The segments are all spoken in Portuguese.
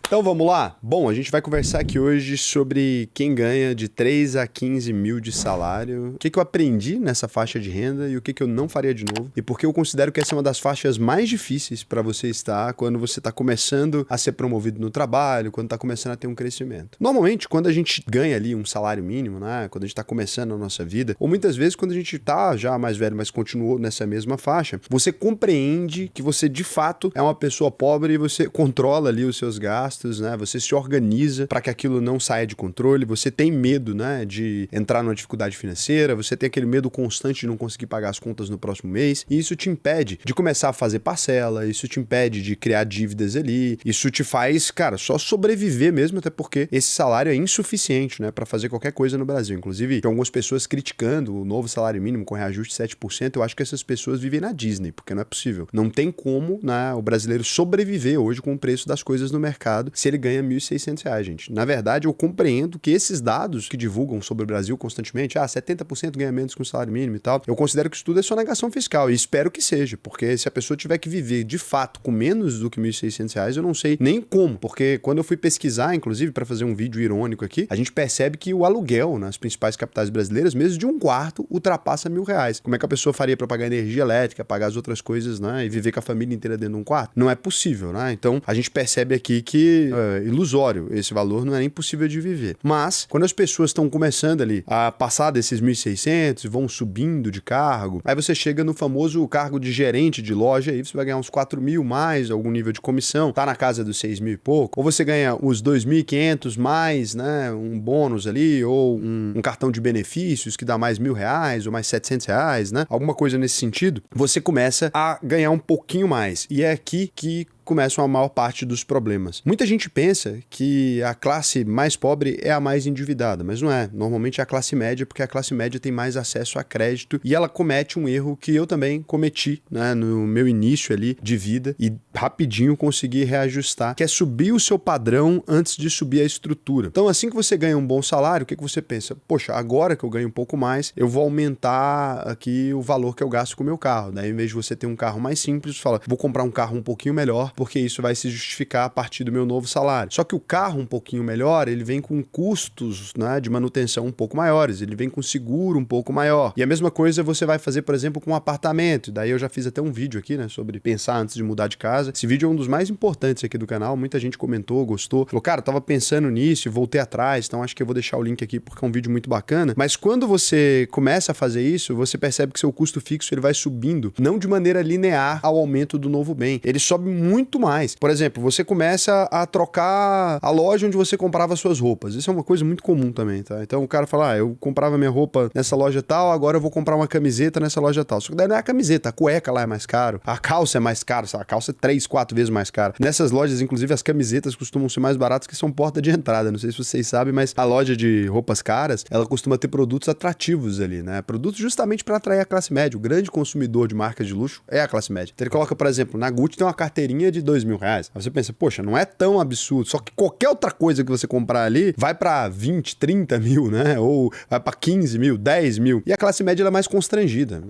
Então vamos lá? Bom, a gente vai conversar aqui hoje sobre quem ganha de 3 a 15 mil de salário, o que eu aprendi nessa faixa de renda e o que eu não faria de novo, e porque eu considero que essa é uma das faixas mais difíceis para você estar quando você está começando a ser promovido no trabalho, quando está começando a ter um crescimento. Normalmente, quando a gente ganha ali um salário mínimo, né, quando a gente está começando a nossa vida, ou muitas vezes quando a gente está já mais velho, mas continuou nessa mesma faixa, você compreende que você de fato é uma pessoa pobre e você controla ali os seus gastos, né? Você se organiza para que aquilo não saia de controle, você tem medo, né, de entrar numa dificuldade financeira, você tem aquele medo constante de não conseguir pagar as contas no próximo mês, e isso te impede de começar a fazer parcela, isso te impede de criar dívidas ali, isso te faz, cara, só sobreviver mesmo, até porque esse salário é insuficiente, né, para fazer qualquer coisa no Brasil. Inclusive, tem algumas pessoas criticando o novo salário mínimo com reajuste de 7%, eu acho que essas pessoas vivem na Disney, porque não é possível. Não tem como, né, o brasileiro sobreviver hoje com o preço das coisas no mercado se ele ganha R$ 1.600, gente. Na verdade, eu compreendo que esses dados que divulgam sobre o Brasil constantemente, 70% ganha menos que o salário mínimo e tal, eu considero que isso tudo é sonegação fiscal, e espero que seja, porque se a pessoa tiver que viver, de fato, com menos do que R$ 1.600, eu não sei nem como, porque quando eu fui pesquisar, inclusive, para fazer um vídeo irônico aqui, a gente percebe que o aluguel nas principais capitais brasileiras, mesmo de um quarto, ultrapassa R$ 1.000. Como é que a pessoa faria para pagar energia elétrica, pagar as outras coisas, né, e viver com a família inteira dentro de um quarto? Não é possível, né? Então, a gente percebe aqui que ilusório, esse valor não é nem possível de viver. Mas, quando as pessoas estão começando ali a passar desses 1.600, vão subindo de cargo, aí você chega no famoso cargo de gerente de loja, aí você vai ganhar uns 4 mil mais algum nível de comissão, tá na casa dos 6 mil e pouco, ou você ganha os 2.500 mais, né, um bônus ali, ou um cartão de benefícios que dá mais R$ 1.000 ou mais R$ 700, né, alguma coisa nesse sentido, você começa a ganhar um pouquinho mais. E é aqui que começam a maior parte dos problemas. Muita gente pensa que a classe mais pobre é a mais endividada, mas não é. Normalmente é a classe média, porque a classe média tem mais acesso a crédito e ela comete um erro que eu também cometi, né, no meu início ali de vida e rapidinho consegui reajustar, que é subir o seu padrão antes de subir a estrutura. Então, assim que você ganha um bom salário, o que você pensa? Poxa, agora que eu ganho um pouco mais, eu vou aumentar aqui o valor que eu gasto com o meu carro. Daí, em vez de você ter um carro mais simples, você fala, vou comprar um carro um pouquinho melhor, porque isso vai se justificar a partir do meu novo salário. Só que o carro um pouquinho melhor, ele vem com custos, né, de manutenção um pouco maiores, ele vem com seguro um pouco maior. E a mesma coisa você vai fazer, por exemplo, com um apartamento. Daí eu já fiz até um vídeo aqui, né, sobre pensar antes de mudar de casa. Esse vídeo é um dos mais importantes aqui do canal, muita gente comentou, gostou, falou, cara, eu tava pensando nisso, voltei atrás, então acho que eu vou deixar o link aqui porque é um vídeo muito bacana. Mas quando você começa a fazer isso, você percebe que seu custo fixo ele vai subindo, não de maneira linear ao aumento do novo bem. Ele sobe muito mais. Por exemplo, você começa a trocar a loja onde você comprava suas roupas. Isso é uma coisa muito comum também, tá? Então o cara fala, eu comprava minha roupa nessa loja tal, agora eu vou comprar uma camiseta nessa loja tal. Só que daí não é a camiseta, a cueca lá é mais caro, a calça é mais cara, a calça é 3, 4 vezes mais cara. Nessas lojas, inclusive, as camisetas costumam ser mais baratas que são porta de entrada. Não sei se vocês sabem, mas a loja de roupas caras, ela costuma ter produtos atrativos ali, né? Produtos justamente para atrair a classe média. O grande consumidor de marcas de luxo é a classe média. Então ele coloca, por exemplo, na Gucci tem uma carteirinha de R$ 2.000. Aí você pensa, poxa, não é tão absurdo. Só que qualquer outra coisa que você comprar ali vai para 20, 30 mil, né? Ou vai para 15 mil, 10 mil. E a classe média ela é mais constrangida.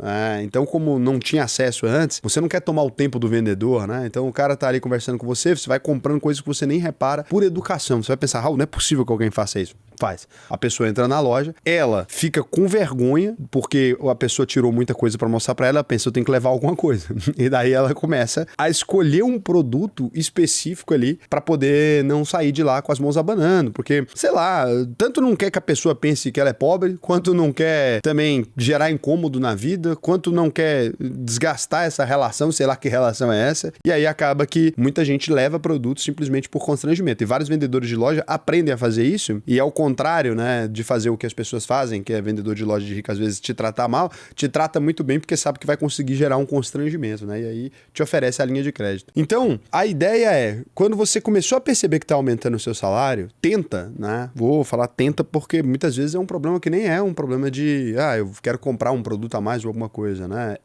Então, como não tinha acesso antes, você não quer tomar o tempo do vendedor, né? Então o cara tá ali conversando com você vai comprando coisas que você nem repara por educação. Você vai pensar, Raul, não é possível que alguém faça isso. Faz. A pessoa entra na loja, ela fica com vergonha, porque a pessoa tirou muita coisa para mostrar para ela, pensa, eu tenho que levar alguma coisa. E daí ela começa a escolher um produto específico ali para poder não sair de lá com as mãos abanando, porque, sei lá, tanto não quer que a pessoa pense que ela é pobre, quanto não quer também gerar incômodo na vida, quanto não quer desgastar essa relação, sei lá que relação é essa, e aí acaba que muita gente leva produtos simplesmente por constrangimento. E vários vendedores de loja aprendem a fazer isso, e ao contrário, né, de fazer o que as pessoas fazem, que é vendedor de loja de rico, às vezes te tratar mal, te trata muito bem porque sabe que vai conseguir gerar um constrangimento, né, e aí te oferece a linha de crédito. Então, a ideia é, quando você começou a perceber que tá aumentando o seu salário, tenta, né, vou falar tenta porque muitas vezes é um problema que nem é um problema de, eu quero comprar um produto a mais ou alguma coisa, né,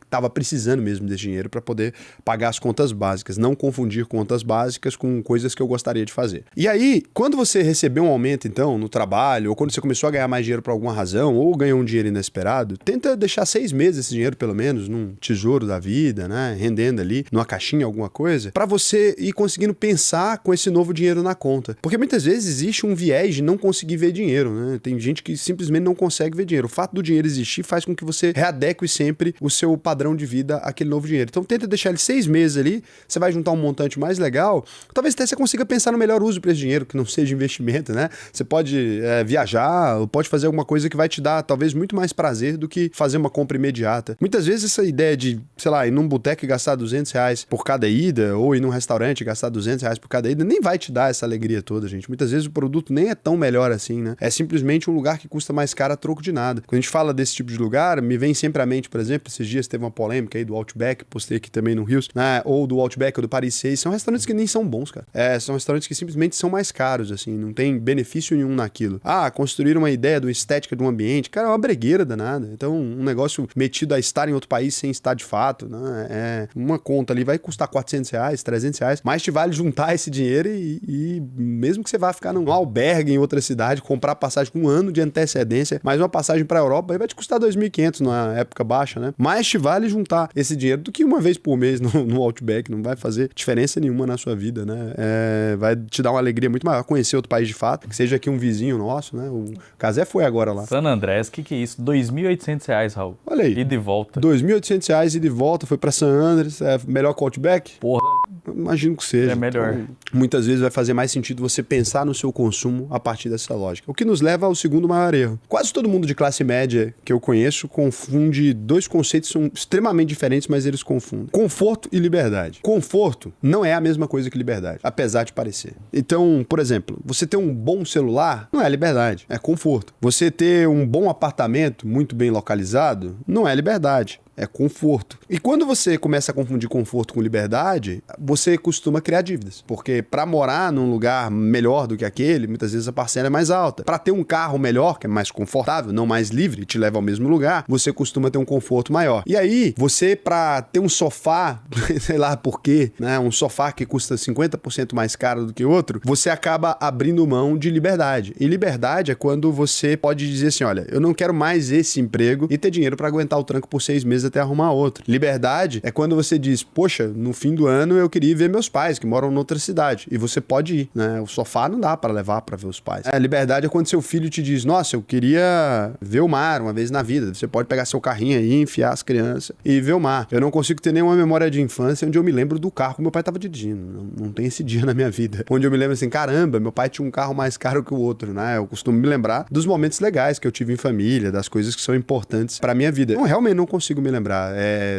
tava precisando mesmo desse dinheiro para poder pagar as contas básicas, não confundir contas básicas com coisas que eu gostaria de fazer. E aí, quando você receber um aumento, então, promoção no trabalho, ou quando você começou a ganhar mais dinheiro por alguma razão, ou ganhou um dinheiro inesperado, tenta deixar 6 meses esse dinheiro, pelo menos, num tesouro da vida, né? Rendendo ali, numa caixinha, alguma coisa, pra você ir conseguindo pensar com esse novo dinheiro na conta. Porque muitas vezes existe um viés de não conseguir ver dinheiro, né? Tem gente que simplesmente não consegue ver dinheiro. O fato do dinheiro existir faz com que você readeque sempre o seu padrão de vida àquele novo dinheiro. Então tenta deixar ele 6 meses ali, você vai juntar um montante mais legal, talvez até você consiga pensar no melhor uso para esse dinheiro, que não seja investimento, né? Você pode viajar, ou pode fazer alguma coisa que vai te dar talvez muito mais prazer do que fazer uma compra imediata. Muitas vezes essa ideia de, sei lá, ir num boteco e gastar R$200 por cada ida, ou ir num restaurante e gastar R$200 por cada ida, nem vai te dar essa alegria toda, gente. Muitas vezes o produto nem é tão melhor assim, né? É simplesmente um lugar que custa mais caro a troco de nada. Quando a gente fala desse tipo de lugar, me vem sempre à mente, por exemplo, esses dias teve uma polêmica aí do Outback, postei aqui também no Rios, né? Ou do Outback ou do Paris 6, são restaurantes que nem são bons, cara. São restaurantes que simplesmente são mais caros, assim, não tem benefício nenhum naquilo. Construíram uma ideia de uma estética de um ambiente, cara, é uma bregueira danada. Então, um negócio metido a estar em outro país sem estar de fato, né? Uma conta ali vai custar R$400, R$300, mas te vale juntar esse dinheiro e mesmo que você vá ficar num albergue em outra cidade, comprar passagem com 1 ano de antecedência, mais uma passagem pra Europa, aí vai te custar 2.500 na época baixa, né? Mas te vale juntar esse dinheiro do que uma vez por mês no Outback, não vai fazer diferença nenhuma na sua vida, né? Vai te dar uma alegria muito maior conhecer outro país de fato, que seja aqui um vizinho nosso, né? O Casé foi agora lá. San Andrés, que é isso? R$2.800, Raul. Olha aí. E de volta. R$2.800 e de volta, foi pra San Andrés, melhor que o Outback? Porra. Imagino que seja. É melhor. Então, muitas vezes vai fazer mais sentido você pensar no seu consumo a partir dessa lógica. O que nos leva ao segundo maior erro. Quase todo mundo de classe média que eu conheço confunde dois conceitos que são extremamente diferentes, mas eles confundem. Conforto e liberdade. Conforto não é a mesma coisa que liberdade, apesar de parecer. Então, por exemplo, você ter um bom celular não é liberdade, é conforto. Você ter um bom apartamento muito bem localizado não é liberdade. É conforto. E quando você começa a confundir conforto com liberdade, você costuma criar dívidas. Porque para morar num lugar melhor do que aquele, muitas vezes a parcela é mais alta. Para ter um carro melhor, que é mais confortável, não mais livre, te leva ao mesmo lugar, você costuma ter um conforto maior. E aí, você para ter um sofá, sei lá por quê, né, um sofá que custa 50% mais caro do que outro, você acaba abrindo mão de liberdade. E liberdade é quando você pode dizer assim, olha, eu não quero mais esse emprego e ter dinheiro para aguentar o tranco por 6 meses até arrumar outro. Liberdade é quando você diz, poxa, no fim do ano eu queria ir ver meus pais, que moram noutra cidade. E você pode ir, né? O sofá não dá para levar para ver os pais. Liberdade é quando seu filho te diz, nossa, eu queria ver o mar uma vez na vida. Você pode pegar seu carrinho aí, enfiar as crianças e ver o mar. Eu não consigo ter nenhuma memória de infância onde eu me lembro do carro que meu pai estava dirigindo. Não tem esse dia na minha vida. Onde eu me lembro assim, caramba, meu pai tinha um carro mais caro que o outro, né? Eu costumo me lembrar dos momentos legais que eu tive em família, das coisas que são importantes para minha vida. Eu realmente não consigo me lembrar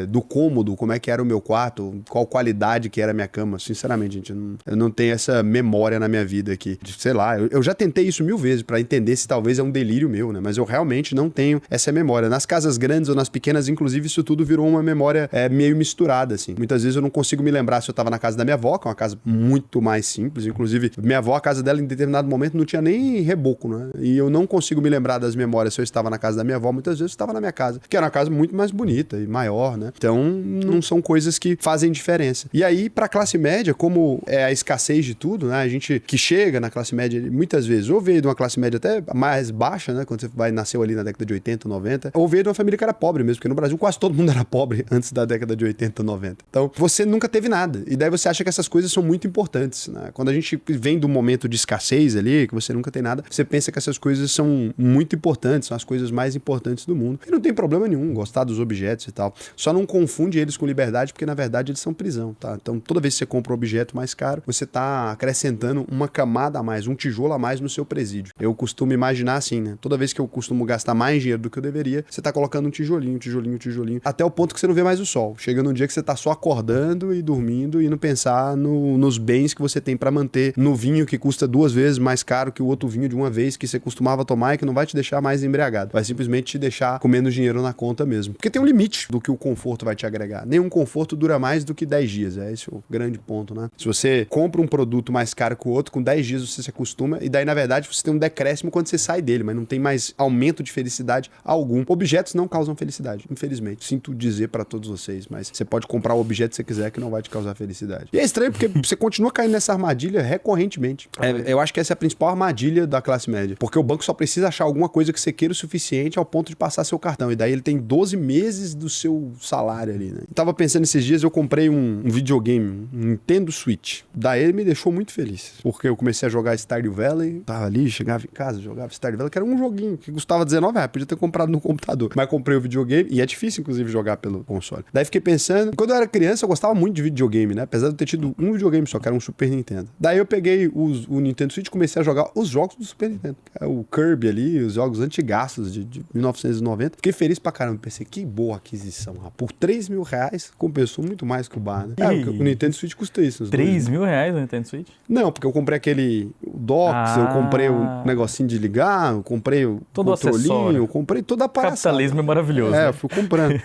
do cômodo, como é que era o meu quarto, qual qualidade que era a minha cama. Sinceramente, gente, eu não tenho essa memória na minha vida aqui. Sei lá, eu já tentei isso 1000 vezes para entender se talvez é um delírio meu, né? Mas eu realmente não tenho essa memória. Nas casas grandes ou nas pequenas, inclusive, isso tudo virou uma memória meio misturada, assim. Muitas vezes eu não consigo me lembrar se eu tava na casa da minha avó, que é uma casa muito mais simples. Inclusive, minha avó, a casa dela, em determinado momento, não tinha nem reboco, né? E eu não consigo me lembrar das memórias se eu estava na casa da minha avó. Muitas vezes eu estava na minha casa, que era uma casa muito mais bonita e maior, né? Então, não são coisas que fazem diferença. E aí, pra classe média, como é a escassez de tudo, né? A gente que chega na classe média, muitas vezes, ou veio de uma classe média até mais baixa, né? Quando você nasceu ali na década de 80, 90, ou veio de uma família que era pobre mesmo, porque no Brasil quase todo mundo era pobre antes da década de 80, 90. Então, você nunca teve nada. E daí você acha que essas coisas são muito importantes, né? Quando a gente vem do momento de escassez ali, que você nunca tem nada, você pensa que essas coisas são muito importantes, são as coisas mais importantes do mundo. E não tem problema nenhum gostar dos objetos e tal. Só não confunde eles com liberdade, porque na verdade eles são prisão, tá? Então toda vez que você compra um objeto mais caro, você tá acrescentando uma camada a mais, um tijolo a mais no seu presídio. Eu costumo imaginar assim, né? Toda vez que eu costumo gastar mais dinheiro do que eu deveria, você tá colocando um tijolinho, tijolinho, tijolinho, até o ponto que você não vê mais o sol. Chega num dia que você tá só acordando e dormindo e não pensar nos bens que você tem pra manter, no vinho que custa 2 vezes mais caro que o outro vinho de uma vez que você costumava tomar e que não vai te deixar mais embriagado. Vai simplesmente te deixar com menos dinheiro na conta mesmo. Porque tem um limite do que o conforto vai te agregar. Nenhum conforto dura mais do que 10 dias. É esse o grande ponto, né? Se você compra um produto mais caro que o outro, com 10 dias você se acostuma e daí, na verdade, você tem um decréscimo quando você sai dele, mas não tem mais aumento de felicidade algum. Objetos não causam felicidade, infelizmente. Sinto dizer pra todos vocês, mas você pode comprar o objeto que você quiser que não vai te causar felicidade. E é estranho porque você continua caindo nessa armadilha recorrentemente. Eu acho que essa é a principal armadilha da classe média, porque o banco só precisa achar alguma coisa que você queira o suficiente ao ponto de passar seu cartão, e daí ele tem 12 meses do seu salário ali, né? Eu tava pensando esses dias, eu comprei um videogame, um Nintendo Switch. Daí ele me deixou muito feliz, porque eu comecei a jogar Stardew Valley, tava ali, chegava em casa, jogava Stardew Valley, que era um joguinho que custava R$19, podia ter comprado no computador, mas comprei o videogame, e é difícil, inclusive, jogar pelo console. Daí fiquei pensando, quando eu era criança, eu gostava muito de videogame, né? Apesar de eu ter tido um videogame só, que era um Super Nintendo. Daí eu peguei o Nintendo Switch e comecei a jogar os jogos do Super Nintendo. O Kirby ali, os jogos antigaços de 1990. Fiquei feliz pra caramba. Pensei, que boa aquisição, rapaz. Por R$3.000, compensou muito mais que o bar, né? O Nintendo Switch custa isso. R$3.000 o Nintendo Switch? Não, porque eu comprei aquele docks, eu comprei o negocinho de ligar, eu comprei o todo controlinho, eu comprei toda a parada. Capitalismo é maravilhoso. Eu fui comprando.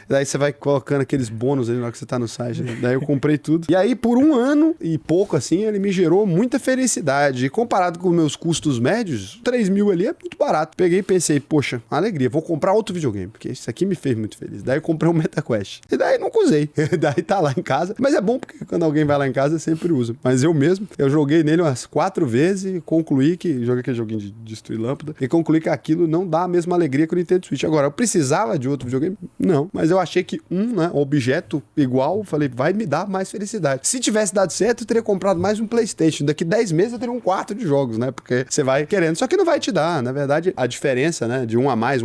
Daí você vai colocando aqueles bônus ali na hora que você tá no site, né? Daí eu comprei tudo. E aí, por um ano e pouco, assim, ele me gerou muita felicidade. E comparado com meus custos médios, 3 mil ali é muito barato. Peguei e pensei, poxa, alegria, vou comprar outro videogame, porque isso aqui me fez muito feliz. Daí eu comprei um MetaQuest. E daí nunca usei. Daí tá lá em casa. Mas é bom porque quando alguém vai lá em casa, eu sempre uso. Mas eu mesmo, eu joguei nele umas 4 vezes e concluí que... Joguei aquele joguinho de destruir lâmpada. E concluí que aquilo não dá a mesma alegria que o Nintendo Switch. Agora, eu precisava de outro videogame? Não. Mas eu achei que objeto igual, falei, vai me dar mais felicidade. Se tivesse dado certo, eu teria comprado mais um PlayStation. Daqui 10 meses eu teria um quarto de jogos, né? Porque você vai querendo. Só que não vai te dar. Na verdade, a diferença, né? De um a mais,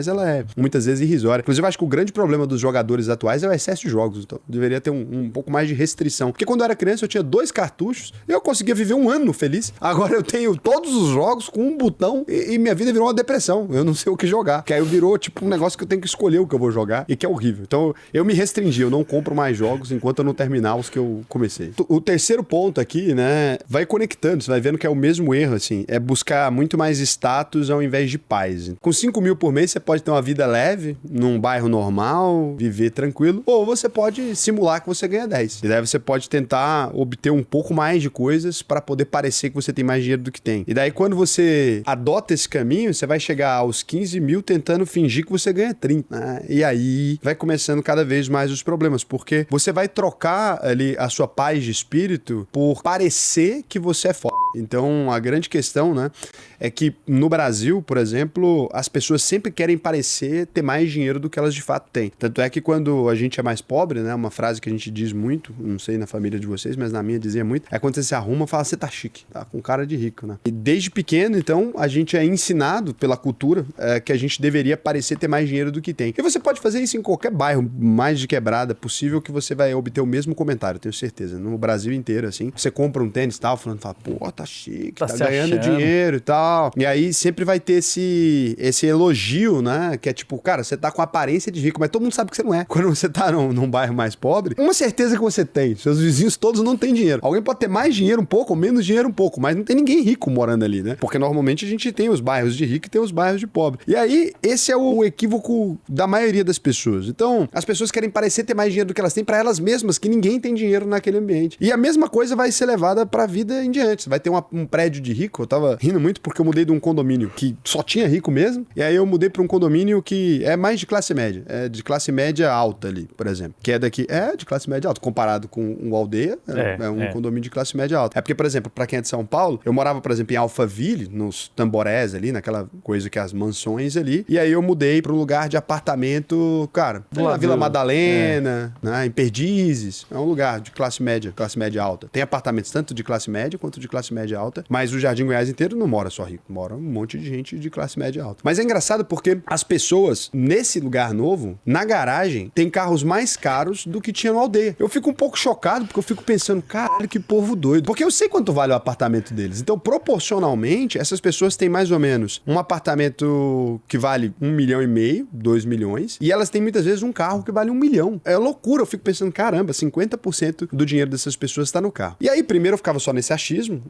ela é muitas vezes irrisória. Inclusive, eu acho que o grande problema dos jogadores atuais é o excesso de jogos. Então, deveria ter um pouco mais de restrição. Porque quando eu era criança, eu tinha 2 cartuchos e eu conseguia viver um ano feliz. Agora eu tenho todos os jogos com um botão e minha vida virou uma depressão. Eu não sei o que jogar. Que aí virou tipo um negócio que eu tenho que escolher o que eu vou jogar e que é horrível. Então, eu me restringi, eu não compro mais jogos enquanto eu não terminar os que eu comecei. O terceiro ponto aqui, né, vai conectando, você vai vendo que é o mesmo erro, assim, é buscar muito mais status ao invés de paz. Com 5 mil por mês, você pode ter uma vida leve, num bairro normal, viver tranquilo, ou você pode simular que você ganha 10. E daí você pode tentar obter um pouco mais de coisas para poder parecer que você tem mais dinheiro do que tem. E daí, quando você adota esse caminho, você vai chegar aos 15 mil tentando fingir que você ganha 30, né? E aí vai começando cada vez mais os problemas, porque você vai trocar ali a sua paz de espírito por parecer que você é foda. Então, a grande questão, né, é que no Brasil, por exemplo, as pessoas sempre querem parecer ter mais dinheiro do que elas de fato têm. Tanto é que quando a gente é mais pobre, né, uma frase que a gente diz muito, não sei na família de vocês, mas na minha dizia muito, é quando você se arruma, fala, você tá chique, tá com cara de rico, né? E desde pequeno, então, a gente é ensinado pela cultura que a gente deveria parecer ter mais dinheiro do que tem. E você pode fazer isso em qualquer bairro mais de quebrada possível que você vai obter o mesmo comentário, tenho certeza. No Brasil inteiro, assim, você compra um tênis e tal, falando, pô, tá chique, tá ganhando dinheiro e tal. E aí sempre vai ter esse elogio, né? Que é tipo, cara, você tá com aparência de rico, mas todo mundo sabe que você não é. Quando você tá num bairro mais pobre, uma certeza que você tem, seus vizinhos todos não têm dinheiro. Alguém pode ter mais dinheiro um pouco ou menos dinheiro um pouco, mas não tem ninguém rico morando ali, né? Porque normalmente a gente tem os bairros de rico e tem os bairros de pobre. E aí, esse é o equívoco da maioria das pessoas. Então, as pessoas querem parecer ter mais dinheiro do que elas têm pra elas mesmas, que ninguém tem dinheiro naquele ambiente. E a mesma coisa vai ser levada pra vida em diante. Você vai ter um prédio de rico, eu tava rindo muito porque eu mudei de um condomínio que só tinha rico mesmo, e aí eu mudei pra um condomínio que é mais de classe média, é de classe média alta ali, por exemplo, que é daqui, é de classe média alta, comparado com um aldeia, é um condomínio de classe média alta. É porque, por exemplo, pra quem é de São Paulo, eu morava, por exemplo, em Alphaville, nos Tamborés ali, naquela coisa que é as mansões ali, e aí eu mudei pra um lugar de apartamento, cara, na Vila Madalena, né, em Perdizes, é um lugar de classe média alta. Tem apartamentos tanto de classe média quanto de classe média alta, mas o Jardim Goiás inteiro não mora só rico, mora um monte de gente de classe média alta. Mas é engraçado porque as pessoas, nesse lugar novo, na garagem, tem carros mais caros do que tinha na aldeia. Eu fico um pouco chocado porque eu fico pensando, caralho, que povo doido. Porque eu sei quanto vale o apartamento apartamento deles. Então, proporcionalmente, essas pessoas têm mais ou menos um apartamento que vale 1,5 milhão, 2 milhões, e elas têm muitas vezes um carro que vale 1 milhão. É loucura, eu fico pensando, caramba, 50% do dinheiro dessas pessoas está no carro. E aí, primeiro eu ficava só nesse achismo,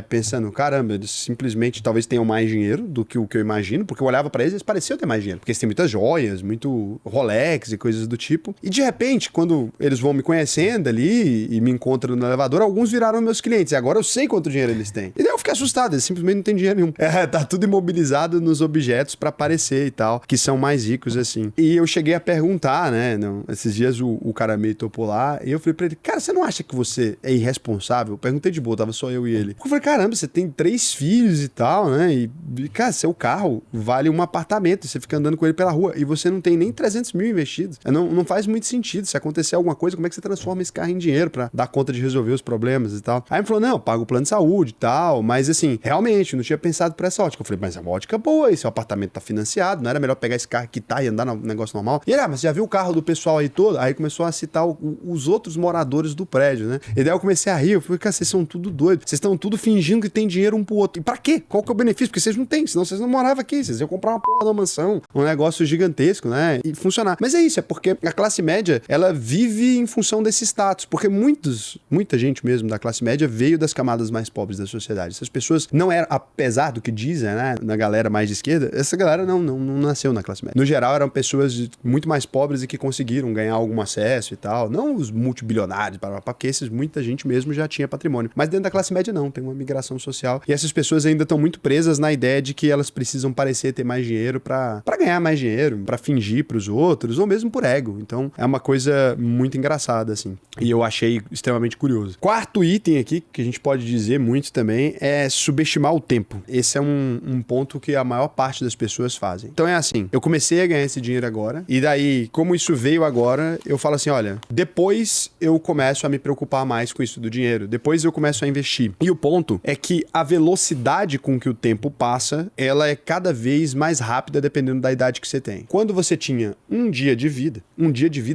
pensando, caramba, eles simplesmente talvez tenham mais dinheiro do que o que eu imagino, porque eu olhava pra eles e eles pareciam ter mais dinheiro, porque eles têm muitas joias, muito Rolex e coisas do tipo. E de repente, quando eles vão me conhecendo ali e me encontram no elevador, alguns viraram meus clientes, e agora eu sei quanto dinheiro eles têm. E daí eu fiquei assustado, eles simplesmente não têm dinheiro nenhum. Tá tudo imobilizado nos objetos pra aparecer e tal, que são mais ricos assim. E eu cheguei a perguntar, né, esses dias o cara meio topou lá, e eu falei pra ele, cara, você não acha que você é irresponsável? Eu perguntei de boa, tava só eu e ele. Eu falei, caramba, você tem 3 filhos e tal, né, e cara, seu carro vale um apartamento, você fica andando com ele pela rua, e você não tem nem 300 mil investidos. Não faz muito sentido. Se acontecer alguma coisa, como é que você transforma esse carro em dinheiro pra dar conta de resolver os problemas e tal? Aí ele falou, não, eu pago o plano de saúde e tal, mas assim, realmente, eu não tinha pensado por essa ótica. Eu falei, mas é uma ótica boa, esse apartamento tá financiado, não era melhor pegar esse carro, quitar e andar no negócio normal? E ele, mas você já viu o carro do pessoal aí todo? Aí começou a citar os outros moradores do prédio, né? E daí eu comecei a rir, eu falei, cara, vocês são tudo doidos, vocês estão tudo fingindo que tem dinheiro um pro outro. E pra quê? Qual que é o benefício? Porque vocês não têm, senão vocês não moravam aqui, vocês iam comprar uma porra de uma mansão, um negócio gigantesco, né? E funcionar. Mas é isso, é porque a classe média, ela vive em função desse status, porque muita gente mesmo da classe média veio das camadas mais pobres da sociedade. Essas pessoas não eram, apesar do que dizem, né, na galera mais de esquerda, essa galera não nasceu na classe média. No geral, eram pessoas muito mais pobres e que conseguiram ganhar algum acesso e tal. Não os multibilionários, porque muita gente mesmo já tinha patrimônio. Mas dentro da classe média não, tem uma migração social. E essas pessoas ainda estão muito presas na ideia de que elas precisam parecer ter mais dinheiro pra ganhar mais dinheiro, pra fingir pros outros, ou mesmo por ego. Então, é uma coisa muito engraçada, assim. E eu achei extremamente curioso. Quarto item aqui, que a gente pode dizer muito também, é subestimar o tempo. Esse é um ponto que a maior parte das pessoas fazem. Então é assim, eu comecei a ganhar esse dinheiro agora, e daí, como isso veio agora, eu falo assim, olha, depois eu começo a me preocupar mais com isso do dinheiro, depois eu começo a investir. E o ponto é que a velocidade com que o tempo passa, ela é cada vez mais rápida dependendo da idade que você tem. Quando você tinha um dia de vida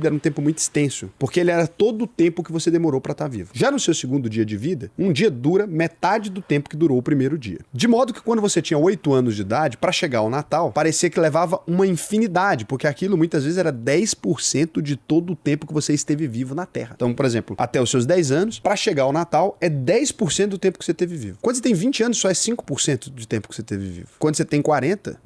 era um tempo muito extenso, porque ele era todo o tempo que você demorou pra estar vivo. Já no seu segundo dia de vida, um dia dura metade do tempo que durou o primeiro dia. De modo que quando você tinha 8 anos de idade, pra chegar ao Natal, parecia que levava uma infinidade, porque aquilo muitas vezes era 10% de todo o tempo que você esteve vivo na Terra. Então, por exemplo, até os seus 10 anos, pra chegar ao Natal, é 10% do tempo que você teve vivo. Quando você tem 20 anos, só é 5% do tempo que você teve vivo. Quando você tem 40...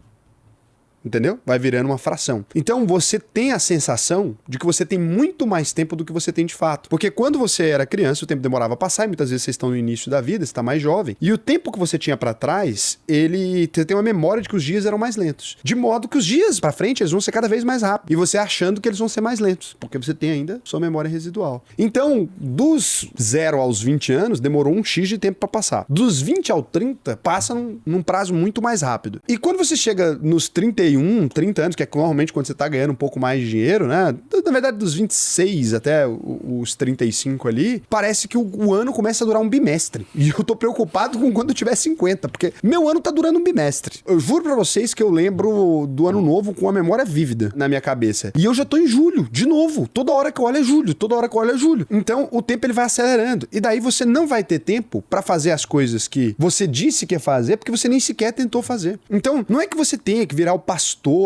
entendeu? Vai virando uma fração. Então você tem a sensação de que você tem muito mais tempo do que você tem de fato. Porque quando você era criança, o tempo demorava a passar, e muitas vezes vocês estão no início da vida, você está mais jovem. E o tempo que você tinha pra trás, você tem uma memória de que os dias eram mais lentos. De modo que os dias pra frente, eles vão ser cada vez mais rápidos. E você achando que eles vão ser mais lentos, porque você tem ainda sua memória residual. Então, dos 0 aos 20 anos, demorou um X de tempo pra passar. Dos 20 ao 30, passa num prazo muito mais rápido. E quando você chega nos 30 anos, que é normalmente quando você tá ganhando um pouco mais de dinheiro, né? Na verdade, dos 26 até os 35 ali, parece que o ano começa a durar um bimestre. E eu tô preocupado com quando eu tiver 50, porque meu ano tá durando um bimestre. Eu juro pra vocês que eu lembro do ano novo com a memória vívida na minha cabeça. E eu já tô em julho, de novo. Toda hora que eu olho é julho, toda hora que eu olho é julho. Então, o tempo ele vai acelerando. E daí você não vai ter tempo pra fazer as coisas que você disse que ia fazer, porque você nem sequer tentou fazer. Então, não é que você tenha que virar o pastor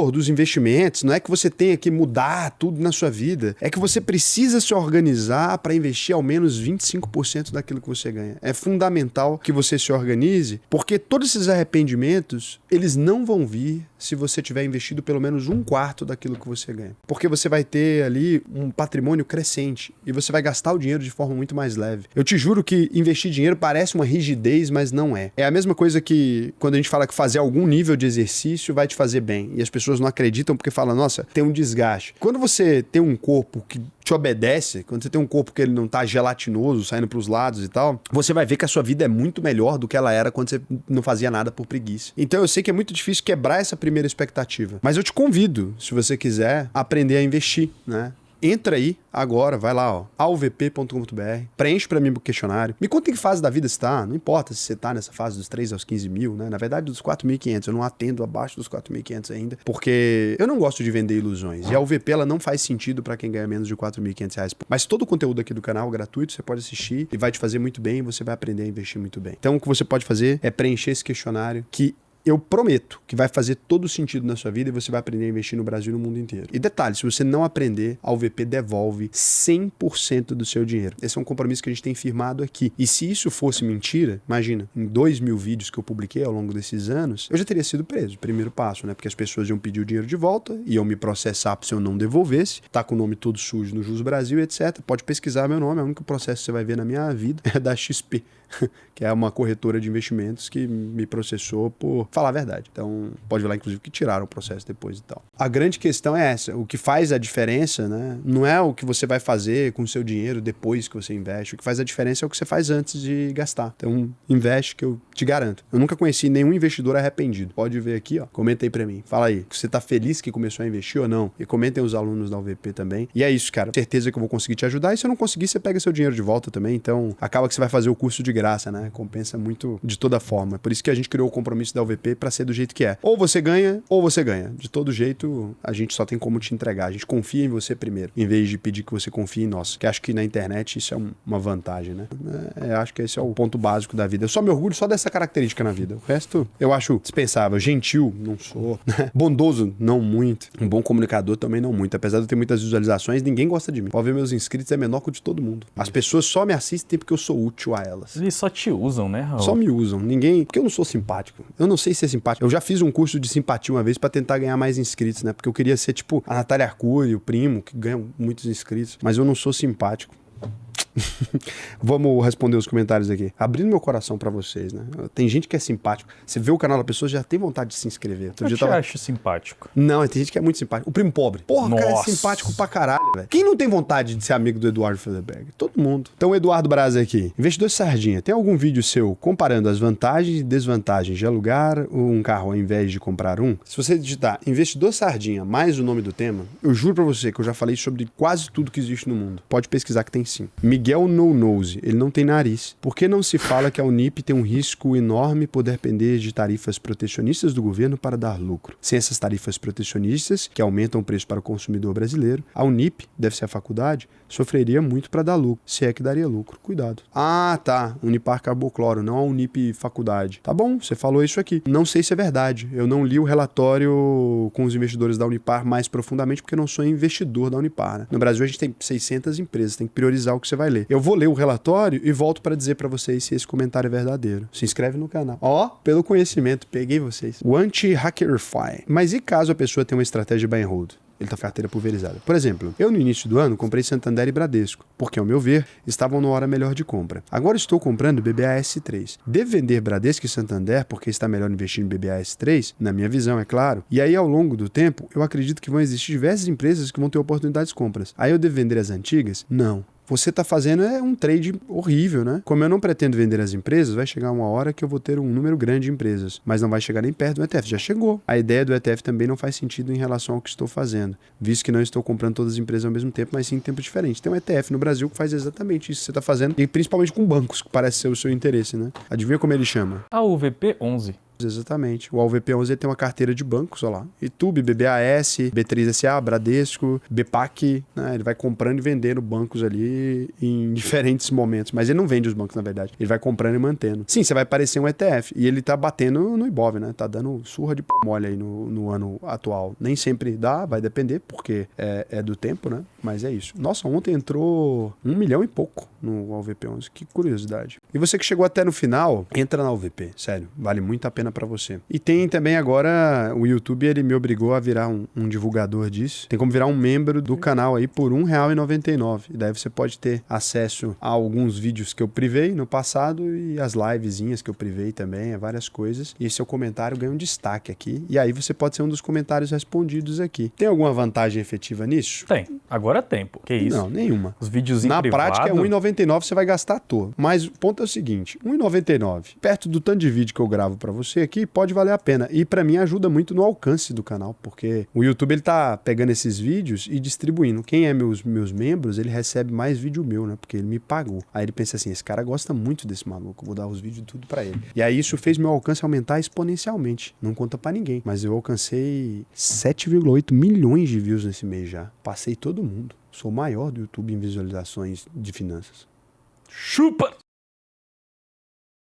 dos investimentos, não é que você tenha que mudar tudo na sua vida, é que você precisa se organizar para investir ao menos 25% daquilo que você ganha. É fundamental que você se organize, porque todos esses arrependimentos, eles não vão vir se você tiver investido pelo menos 1/4 daquilo que você ganha. Porque você vai ter ali um patrimônio crescente e você vai gastar o dinheiro de forma muito mais leve. Eu te juro que investir dinheiro parece uma rigidez, mas não é. É a mesma coisa que quando a gente fala que fazer algum nível de exercício vai te fazer bem. E as pessoas não acreditam porque falam, nossa, tem um desgaste. Quando você tem um corpo que te obedece, quando você tem um corpo que ele não tá gelatinoso, saindo pros lados e tal, você vai ver que a sua vida é muito melhor do que ela era quando você não fazia nada por preguiça. Então eu sei que é muito difícil quebrar essa primeira expectativa, mas eu te convido, se você quiser, aprender a investir, né? entra aí agora, vai lá, ó, alvp.com.br, preenche pra mim o questionário. Me conta em que fase da vida você tá, não importa se você tá nessa fase dos 3 aos 15 mil, né? Na verdade, dos 4.500, eu não atendo abaixo dos 4.500 ainda, porque eu não gosto de vender ilusões. E a AlVP, ela não faz sentido pra quem ganha menos de R$4.500. Mas todo o conteúdo aqui do canal é gratuito, você pode assistir e vai te fazer muito bem e você vai aprender a investir muito bem. Então, o que você pode fazer é preencher esse questionário que eu prometo que vai fazer todo sentido na sua vida e você vai aprender a investir no Brasil e no mundo inteiro. E detalhe, se você não aprender, a AlVP devolve 100% do seu dinheiro. Esse é um compromisso que a gente tem firmado aqui. E se isso fosse mentira, imagina, em 2.000 vídeos que eu publiquei ao longo desses anos, eu já teria sido preso. Primeiro passo, né? Porque as pessoas iam pedir o dinheiro de volta, iam me processar se eu não devolvesse, tá com o nome todo sujo no Jus Brasil, etc. Pode pesquisar meu nome, é o único processo que você vai ver na minha vida é da XP, que é uma corretora de investimentos que me processou por falar a verdade. Então, pode ver lá, inclusive, que tiraram o processo depois e tal. A grande questão é essa. O que faz a diferença, né? Não é o que você vai fazer com o seu dinheiro depois que você investe. O que faz a diferença é o que você faz antes de gastar. Então, investe que eu te garanto. Eu nunca conheci nenhum investidor arrependido. Pode ver aqui, ó. Comenta aí pra mim. Fala aí. Você tá feliz que começou a investir ou não? E comentem os alunos da AlVP também. E é isso, cara. Certeza que eu vou conseguir te ajudar. E se eu não conseguir, você pega seu dinheiro de volta também. Então, acaba que você vai fazer o curso de graça, né? Compensa muito de toda forma. Por isso que a gente criou o compromisso da AlVP pra ser do jeito que é. Ou você ganha, ou você ganha. De todo jeito, a gente só tem como te entregar. A gente confia em você primeiro, em vez de pedir que você confie em nós. Que acho que na internet isso é uma vantagem, né? Acho que esse é o ponto básico da vida. Eu só me orgulho só dessa característica na vida. O resto, eu acho dispensável. Gentil, não sou. Bondoso, não muito. Um bom comunicador, também não muito. Apesar de eu ter muitas visualizações, ninguém gosta de mim. Pode ver, meus inscritos é menor que o de todo mundo. As pessoas só me assistem porque eu sou útil a elas. Eles só te usam, né, Raul? Só me usam. Ninguém... Porque eu não sou simpático. Eu não sei ser simpático. Eu já fiz um curso de simpatia uma vez pra tentar ganhar mais inscritos, né? Porque eu queria ser tipo a Natália Arcuri, o primo, que ganha muitos inscritos. Mas eu não sou simpático. Vamos responder os comentários aqui. Abrindo meu coração pra vocês, né? Tem gente que é simpático. Você vê o canal da pessoa, já tem vontade de se inscrever. Eu te acho simpático. Não, tem gente que é muito simpático. O primo pobre. Porra, o cara é Nossa. simpático pra caralho, velho. Quem não tem vontade de ser amigo do Eduardo Felderberg? Todo mundo. Então, o Eduardo Braz aqui. Investidor Sardinha, tem algum vídeo seu comparando as vantagens e desvantagens de alugar um carro ao invés de comprar um? Se você digitar Investidor Sardinha mais o nome do tema, eu juro pra você que eu já falei sobre quase tudo que existe no mundo. Pode pesquisar que tem sim. Miguel No Nose, ele não tem nariz. Por que não se fala que a Unip tem um risco enorme por depender de tarifas protecionistas do governo para dar lucro? Sem essas tarifas protecionistas, que aumentam o preço para o consumidor brasileiro, a Unip, deve ser a faculdade, sofreria muito para dar lucro, se é que daria lucro. Cuidado. Ah, tá. Unipar Carbocloro, não a Unip Faculdade. Tá bom, você falou isso aqui. Não sei se é verdade. Eu não li o relatório com os investidores da Unipar mais profundamente, porque eu não sou investidor da Unipar, né? No Brasil a gente tem 600 empresas, tem que priorizar o que você vai ler. Eu vou ler o relatório e volto para dizer para vocês se esse comentário é verdadeiro. Se inscreve no canal. Ó, pelo conhecimento, peguei vocês. O anti-hackerify. Mas e caso a pessoa tenha uma estratégia buy and hold? Ele tá com a carteira pulverizada. Por exemplo, eu no início do ano comprei Santander e Bradesco, porque ao meu ver, estavam na hora melhor de compra. Agora estou comprando BBAS3. Devo vender Bradesco e Santander porque está melhor investir em BBAS3? Na minha visão, é claro. E aí, ao longo do tempo, eu acredito que vão existir diversas empresas que vão ter oportunidades de compras. Aí eu devo vender as antigas? Não. Você está fazendo um trade horrível, né? Como eu não pretendo vender as empresas, vai chegar uma hora que eu vou ter um número grande de empresas, mas não vai chegar nem perto do ETF. Já chegou. A ideia do ETF também não faz sentido em relação ao que estou fazendo, visto que não estou comprando todas as empresas ao mesmo tempo, mas sim em tempos diferentes. Tem um ETF no Brasil que faz exatamente isso que você está fazendo, e principalmente com bancos, que parece ser o seu interesse, né? Adivinha como ele chama? A UVP11. Exatamente. O AlVP11 tem uma carteira de bancos, olha lá. YouTube, BBAS, B3SA, Bradesco, BPAC, né? Ele vai comprando e vendendo bancos ali em diferentes momentos. Mas ele não vende os bancos, na verdade. Ele vai comprando e mantendo. Sim, você vai parecer um ETF. E ele tá batendo no Ibov, né? Tá dando surra de mole aí no ano atual. Nem sempre dá, vai depender, porque é do tempo, né? Mas é isso. Nossa, ontem entrou 1 milhão e pouco no AlVP11. Que curiosidade. E você que chegou até no final, entra na AlVP. Sério, vale muito a pena pra você. E tem também agora, o YouTube, ele me obrigou a virar um divulgador disso. Tem como virar um membro do canal aí por R$1,99. E daí você pode ter acesso a alguns vídeos que eu privei no passado e as livezinhas que eu privei também, a várias coisas. E seu comentário ganha um destaque aqui. E aí você pode ser um dos comentários respondidos aqui. Tem alguma vantagem efetiva nisso? Tem. Agora tem, pô. Que isso? Não, nenhuma. Os vídeos em Na privado... prática é R$1,99, você vai gastar à toa. Mas o ponto é o seguinte, R$1,99, perto do tanto de vídeo que eu gravo pra você, você aqui, pode valer a pena. E pra mim ajuda muito no alcance do canal, porque o YouTube ele tá pegando esses vídeos e distribuindo. Quem é meus membros, ele recebe mais vídeo meu, né? Porque ele me pagou. Aí ele pensa assim, esse cara gosta muito desse maluco, eu vou dar os vídeos tudo pra ele. E aí isso fez meu alcance aumentar exponencialmente. Não conta pra ninguém, mas eu alcancei 7,8 milhões de views nesse mês já. Passei todo mundo. Sou o maior do YouTube em visualizações de finanças. Chupa!